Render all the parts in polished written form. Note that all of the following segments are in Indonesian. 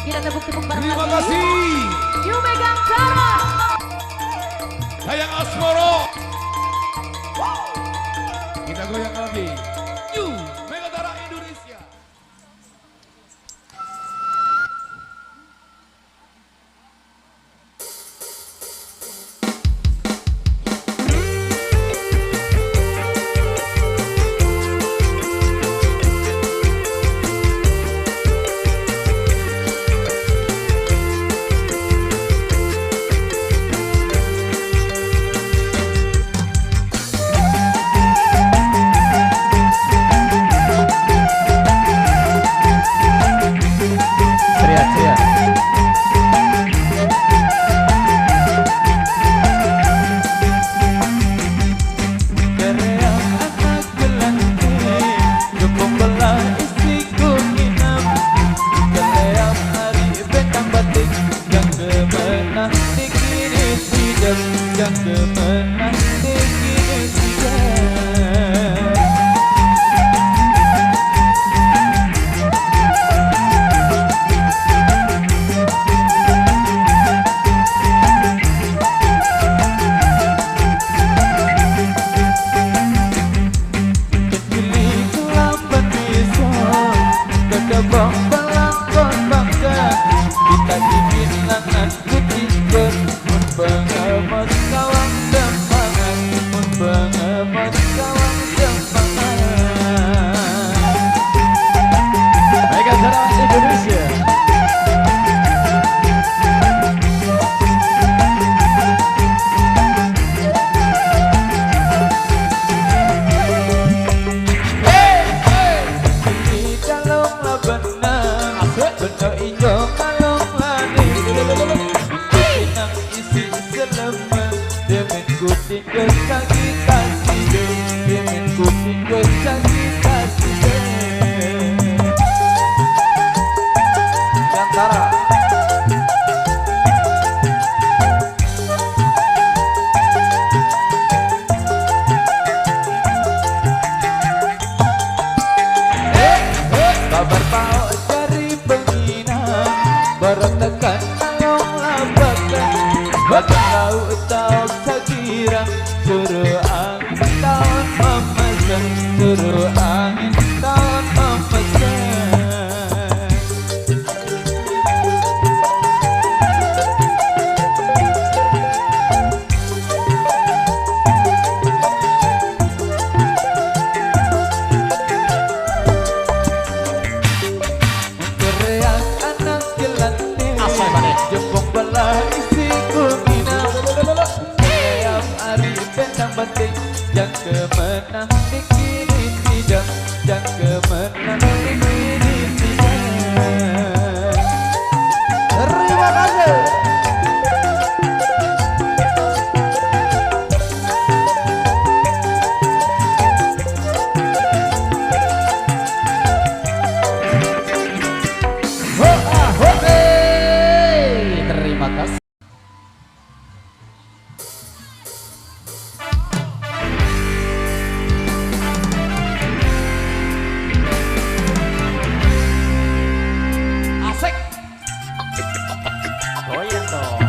Kita tepuk-tepuk bareng Terima lagi. kasih. Yuk megang cara. Sayang Asmoro. Kita goyang lagi. Yuk, Megatara Indonesia. Yang kemenang begini tidak. Kecili kelapan bisa kedabang pelangkon bangga. Kita dibilangan putih berpengamat kawang dempangan, pengamat kawang dempangan. Megatara Indonesia. Ini kalong lah benang, bener ijo kalong lani. Pinang isi seleman, demen kuting kesagi kasih deh, demen kuting kesagi kasih deh. Gantara. Kabar pau dari penginang, barat tekan along labakan, bakan laut tahu sakira, suruh angin tahun memesan, suruh angin tahun memesan. Teriak anak jelantih, jempong belah isi kuminang. Setiap hari bentang banting, yang kemenang dikini tidak, yang kemenang dikini tidak. Terima kasih. Terima kasih. Asik. Goyang dong.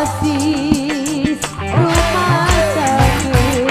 Overdosis rumah sakit.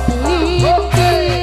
Tintin